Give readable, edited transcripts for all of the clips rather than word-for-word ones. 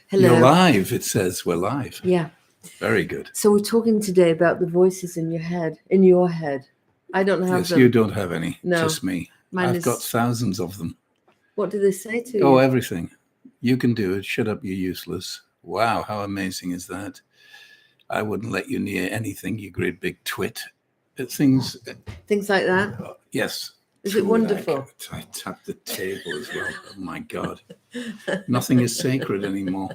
Hello. You're live, it says. We're live. Yeah. Very good. So we're talking today about the voices in your head. In your head. I don't have Yes, them. you don't have any. No. Just me. Mine I've is... got thousands of them. What do they say to you? Oh, everything. You can do it. Shut up, you're useless. Wow, how amazing is that? I wouldn't let you near anything, you great big twit. Things like that? Yes. Is it wonderful? I tapped the table as well. Oh my God. Nothing is sacred anymore.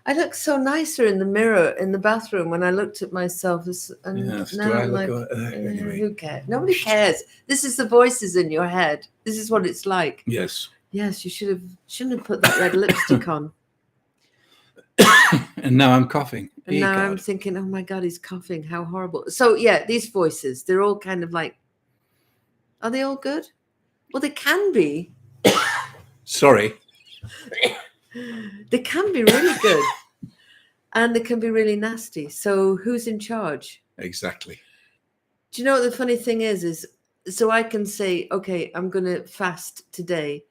I look so nicer in the mirror in the bathroom when I looked at myself. And Yes, now do I I'm look like, anyway? Who cares? Nobody cares. This is the voices in your head. This is what it's like. Yes. Yes, you shouldn't have put that red lipstick on. And now I'm coughing. And now I'm thinking, oh my God, he's coughing. How horrible. So yeah, these voices, they're all kind of like, are they all good? Well, they can be. Sorry. They can be really good. And they can be really nasty. So who's in charge? Exactly. Do you know what the funny thing is so I can say, okay, I'm going to fast today.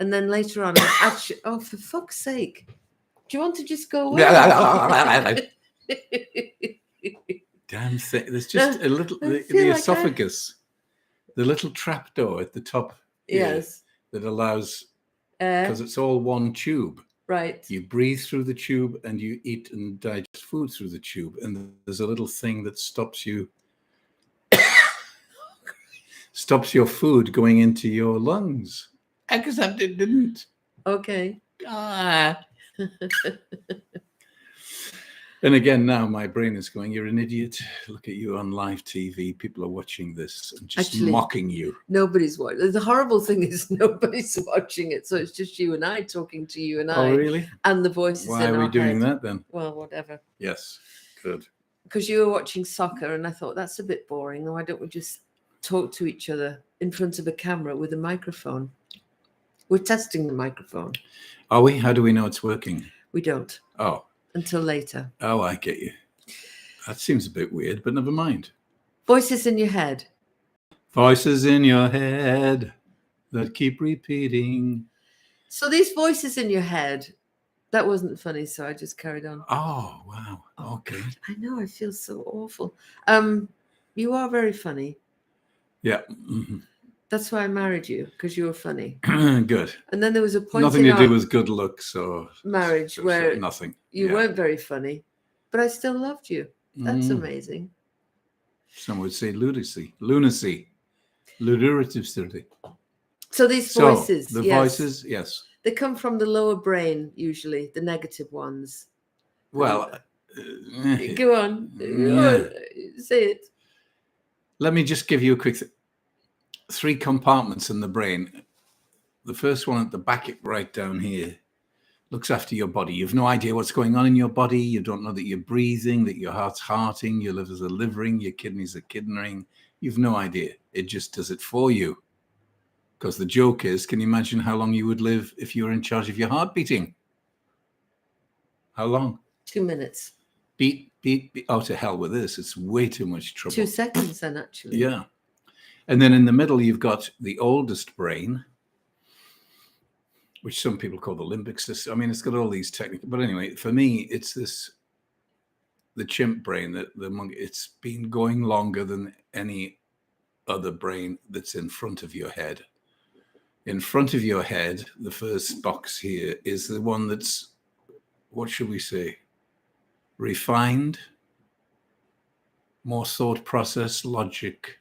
And then later on, actually, oh, for fuck's sake. Do you want to just go away? Damn thing. There's just a little, the like esophagus, the little trap door at the top. Yes. That allows, because it's all one tube. Right. You breathe through the tube and you eat and digest food through the tube. And there's a little thing that stops you, stops your food going into your lungs. Except it didn't. Okay. And again, now my brain is going, you're an idiot. Look at you on live TV. People are watching this and just actually, mocking you. Nobody's watching. The horrible thing is nobody's watching it. So it's just you and I talking to you and I. Oh, really? And the voices Why in are we our doing head. that then? Well, whatever. Yes, good. Because you were watching soccer and I thought, that's a bit boring. Why don't we just talk to each other in front of a camera with a microphone? We're testing the microphone. Are we? How do we know it's working? We don't. Oh. Until later. Oh, I get you. That seems a bit weird, but never mind. Voices in your head. Voices in your head that keep repeating. So these voices in your head, that wasn't funny, so I just carried on. Oh, wow. Okay. God, I know, I feel so awful. You are very funny. Yeah. Mm-hmm. That's why I married you, because you were funny. Good. And then there was a point nothing to do with good looks or marriage where nothing. You weren't very funny, but I still loved you. That's amazing. Some would say lunacy. Ludicrousity. So these voices. The voices, yes. They come from the lower brain, usually, the negative ones. Well, go on. Say it. Let me just give you a quick 3 compartments in the brain. The first one at the back, right down here, looks after your body. You've no idea what's going on in your body. You don't know that you're breathing, that your heart's hearting, your liver's a livering, your kidneys are kidneying. You've no idea. It just does it for you. Because the joke is, can you imagine how long you would live if you were in charge of your heart beating? How long? 2 minutes. Beat. Oh, to hell with this. It's way too much trouble. 2 seconds then, actually. Yeah. And then in the middle, you've got the oldest brain, which some people call the limbic system. I mean, it's got all these technical, but anyway, for me, it's the chimp brain, the monkey. It's been going longer than any other brain that's in front of your head. In front of your head, the first box here is the one that's, what should we say, refined, more thought process, logic,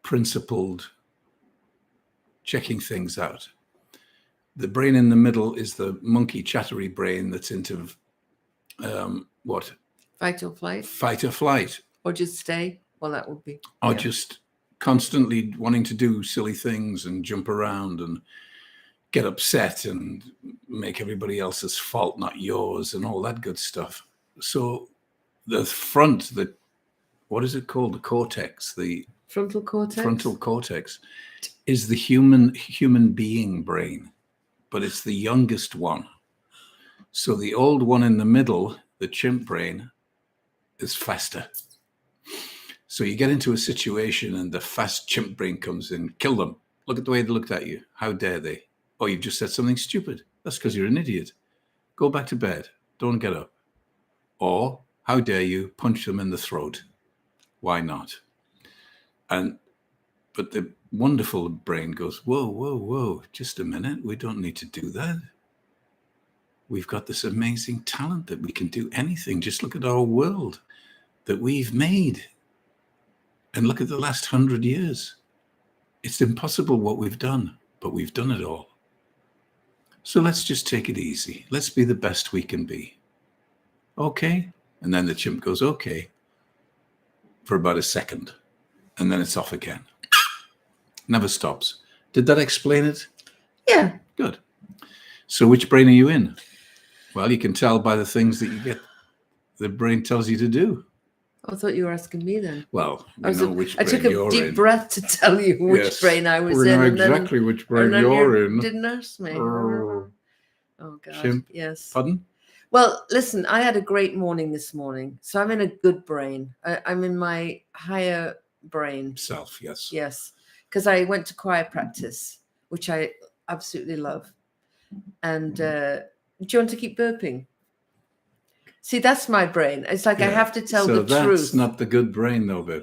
principled, checking things out. The brain in the middle is the monkey chattery brain that's into what? Fight or flight. Fight or flight. Or just stay. Well, that would be. Or just constantly wanting to do silly things and jump around and get upset and make everybody else's fault, not yours, and all that good stuff. So the front, what is it called? The cortex, the frontal cortex. Frontal cortex is the human being brain, but it's the youngest one. So the old one in the middle, the chimp brain, is faster. So you get into a situation and the fast chimp brain comes in, kill them. Look at the way they looked at you. How dare they? Oh, you've just said something stupid. That's because you're an idiot. Go back to bed. Don't get up. Or, how dare you punch them in the throat? Why not? But the wonderful brain goes, whoa, whoa, whoa, just a minute. We don't need to do that. We've got this amazing talent that we can do anything. Just look at our world that we've made. And look at the last 100 years. It's impossible what we've done, but we've done it all. So let's just take it easy. Let's be the best we can be. Okay. And then the chimp goes, okay, for about a second. And then it's off again. Never stops. Did that explain it? Yeah. Good. So which brain are you in? Well, you can tell by the things that you get. The brain tells you to do. I thought you were asking me then. Well, we know which brain I took a you're deep in. breath to tell you which Yes, brain I was we in. know and exactly then, which brain and then you're you in. didn't ask me. Oh, God. chimp. Yes. Pardon? Well, listen, I had a great morning this morning. So I'm in a good brain. I'm in my higher brain. Self, yes. Yes. Because I went to choir practice, which I absolutely love. And do you want to keep burping? See, that's my brain. It's like I have to tell the that's truth. That's not the good brain, though, babe.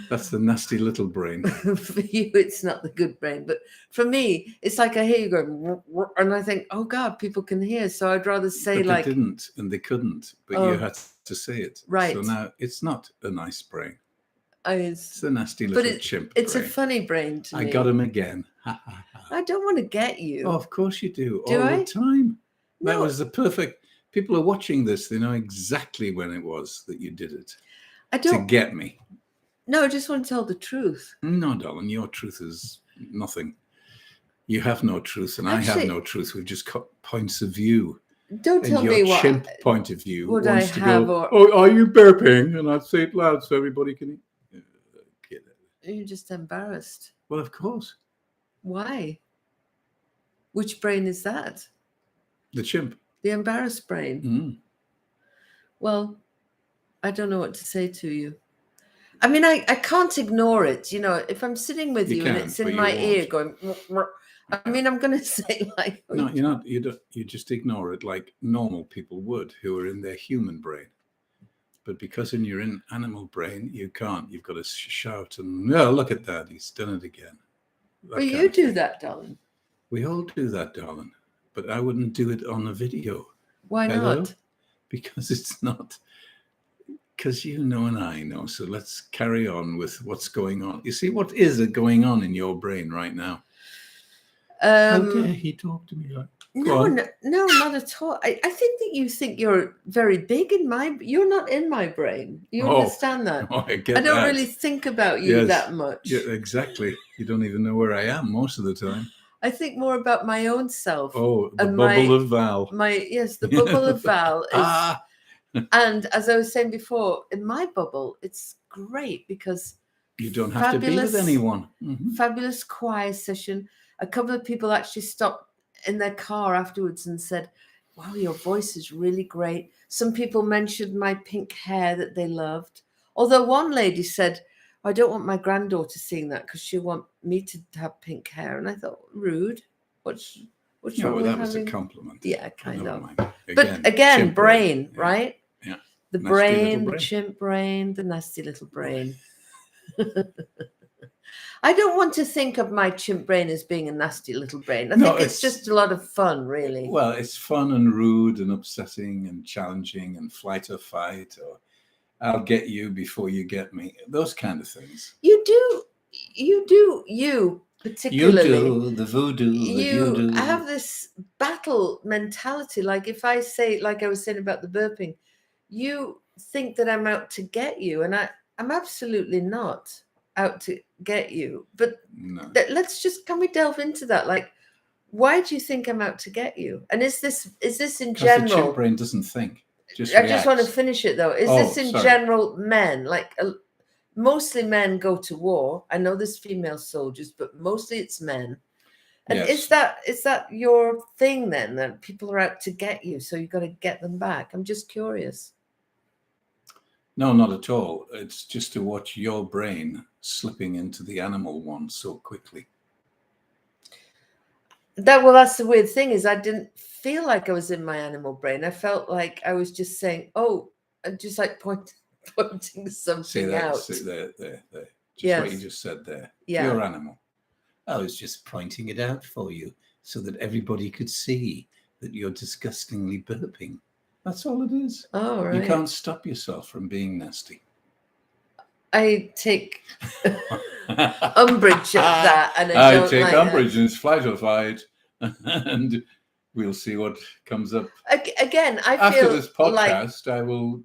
That's the nasty little brain. For you, it's not the good brain. But for me, it's like I hear you going, and I think, oh, God, people can hear. So I'd rather say but they didn't, and they couldn't. But you had to say it. Right. So now it's not a nice brain. It's a nasty little chimp It's brain. a funny brain to me. I got him again. I don't want to get you. Oh, of course you do. Do all I? the time. No. That was the perfect. People are watching this. They know exactly when it was that you did it. I don't. To get me. No, I just want to tell the truth. No, darling, your truth is nothing. You have no truth, and I have no truth. We've just got points of view. Don't tell me what chimp point of view would wants I to have. go, oh, are you burping? And I'd say it loud so everybody can hear. You're just embarrassed. Well, of course. Why? Which brain is that? The chimp. The embarrassed brain. Mm. Well, I don't know what to say to you. I mean, I can't ignore it. You know, if I'm sitting with you and it's in my ear going, I mean, I'm going to say like. No, you're not. You just ignore it like normal people would who are in their human brain. But because in your animal brain, you can't. You've got to shout and, no, look at that. He's done it again. Well, you do that, darling. We all do that, darling. But I wouldn't do it on a video. Why not? Because it's not. Because you know and I know. So let's carry on with what's going on. You see, what is it going on in your brain right now? How dare he talk to me like no, not at all. I think that you think you're very big in you're not in my brain. You understand that? Oh, I get I don't really think about you that much. Yeah, exactly. You don't even know where I am most of the time. I think more about my own self. Oh, the bubble of Val. The bubble of Val is. And as I was saying before, in my bubble, it's great because you don't have to be with anyone. Mm-hmm. Fabulous choir session. A couple of people actually stopped in their car afterwards and said, wow, your voice is really great. Some people mentioned my pink hair that they loved. Although one lady said, I don't want my granddaughter seeing that because she'll want me to have pink hair. And I thought, rude. What's wrong with that having... was a compliment. Yeah, kind of. Again, but again, brain, right? Yeah. The brain, the chimp brain, the nasty little brain. I don't want to think of my chimp brain as being a nasty little brain. I think it's just a lot of fun, really. Well, it's fun and rude and upsetting and challenging and flight or fight or I'll get you before you get me. Those kind of things. You particularly. You do, the voodoo. You do. I have this battle mentality. Like if I say, like I was saying about the burping, you think that I'm out to get you. And I'm absolutely not out to get you. But no. Can we delve into that? Like, why do you think I'm out to get you? And is this in general? Because the chimp brain doesn't think. I just want to finish it though. Is this in general men? Like mostly men go to war. I know there's female soldiers, but mostly it's men. And is that your thing then? That people are out to get you, so you've got to get them back? I'm just curious. No, not at all. It's just to watch your brain slipping into the animal one so quickly. That's the weird thing, is I didn't feel like I was in my animal brain. I felt like I was just saying, oh, and just like pointing See something that? out. See there. Just what you Yes. just said there. Yeah. Your animal. I was just pointing it out for you so that everybody could see that you're disgustingly burping. That's all it is. Oh, right. You can't stop yourself from being nasty. I take umbrage at that, and I don't take like umbrage, and it's flight or fight, and we'll see what comes up. Again, I After feel this like podcast,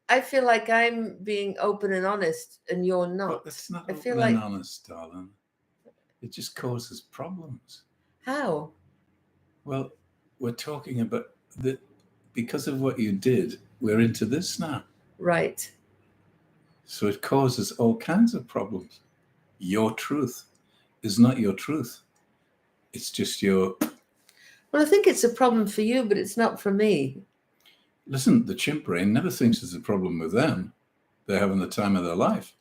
I feel like I'm being open and honest, and you're But not. it's not I feel open and like- honest, darling. It just causes problems. How? Well, we're talking about that because of what you did. We're into this now. Right. So it causes all kinds of problems. Your truth is not your truth. It's just your... Well, I think it's a problem for you, but it's not for me. Listen, the chimp brain never thinks it's a problem with them. They're having the time of their life.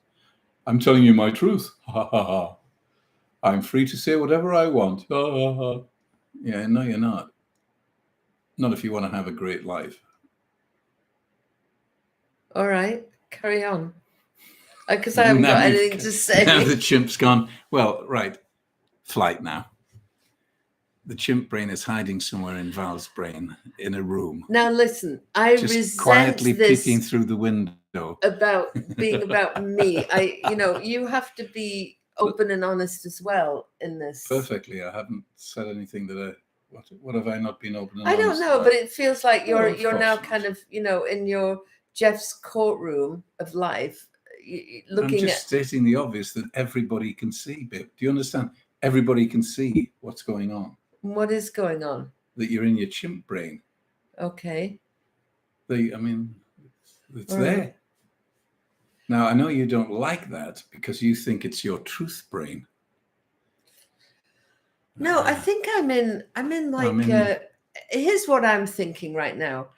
I'm telling you my truth. Ha ha ha. I'm free to say whatever I want. Ha ha ha. Yeah, no, you're not. Not if you want to have a great life. All right, carry on. Because I haven't got anything to say. Now the chimp's gone. Well, right. Flight now. The chimp brain is hiding somewhere in Val's brain in a room. Now listen, I Just resent quietly this peeking through the window. about being about me. You have to be open and honest as well in this. Perfectly. I haven't said anything that what have I not been open and I don't honest know, about? but it feels like Oh, you're of now course kind not. of, in your Jeff's courtroom of life, looking I'm just at. stating the obvious that everybody can see, babe. Do you understand? Everybody can see what's going on. What is going on? That you're in your chimp brain. Okay. It's there. Now, I know you don't like that because you think it's your truth brain. No, I think I'm in here's what I'm thinking right now.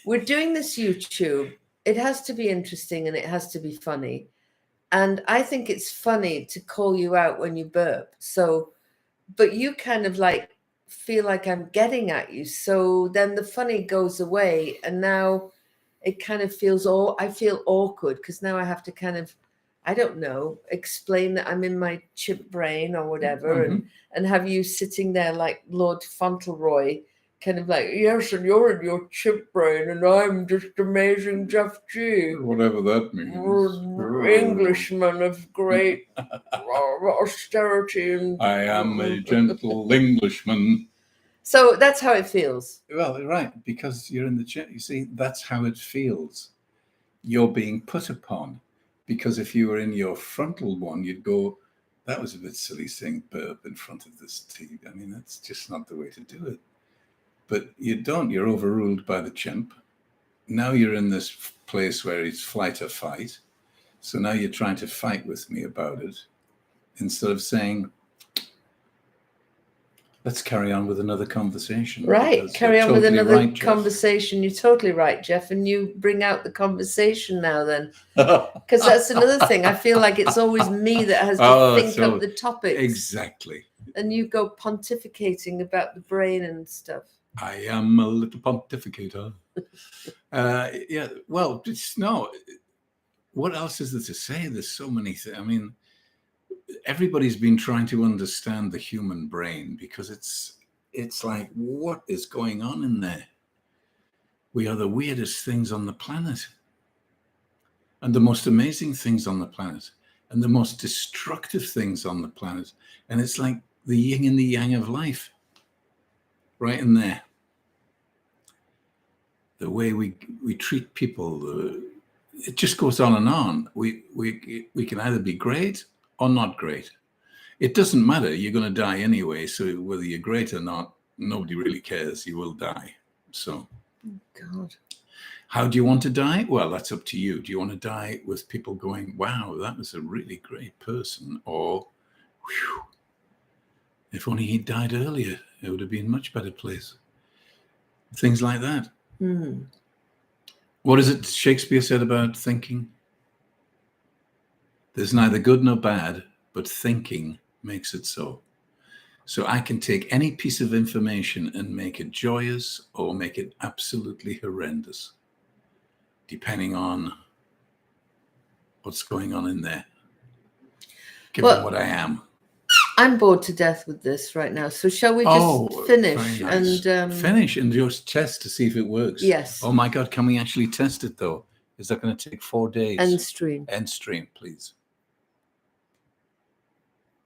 We're doing this YouTube. It has to be interesting and it has to be funny. And I think it's funny to call you out when you burp. So, but you kind of like feel like I'm getting at you. So then the funny goes away. And now it kind of feels I feel awkward because now I have to kind of, I don't know, explain that I'm in my chimp brain or whatever, and have you sitting there like Lord Fauntleroy, kind of like, yes, and you're in your chimp brain, and I'm just amazing Jeff G. Whatever that means. Englishman of great austerity. And I am a gentle Englishman. So that's how it feels. Well, right, because you're in the chimp. You see, that's how it feels. You're being put upon. Because if you were in your frontal one, you'd go, that was a bit silly saying burp in front of this TV. I mean, that's just not the way to do it. But you don't. You're overruled by the chimp. Now you're in this place where it's flight or fight. So now you're trying to fight with me about it instead of saying, let's carry on with another conversation. Right. Carry on with another conversation. You're totally right, Jeff. And you bring out the conversation now then. Because that's another thing. I feel like it's always me that has to think up the topics. Exactly. And you go pontificating about the brain and stuff. I am a little pontificator. Yeah, well, no. What else is there to say? There's so many things. I mean, everybody's been trying to understand the human brain because it's like, what is going on in there? We are the weirdest things on the planet. And the most amazing things on the planet. And the most destructive things on the planet. And it's like the yin and the yang of life. Right in there. The way we treat people, it just goes on and on. We can either be great or not great. It doesn't matter. You're going to die anyway. So whether you're great or not, nobody really cares. You will die. So, God. How do you want to die? Well, that's up to you. Do you want to die with people going, wow, that was a really great person? Or, whew, if only he died earlier, it would have been a much better place. Things like that. Mm. What is it Shakespeare said about thinking? There's neither good nor bad, but thinking makes it so. So I can take any piece of information and make it joyous or make it absolutely horrendous, depending on what's going on in there, given Well, what I am. I'm bored to death with this right now. So shall we just finish very nice. and finish and just test to see if it works? Yes. Oh my God, can we actually test it though? Is that going to take 4 days? end stream? End stream, please.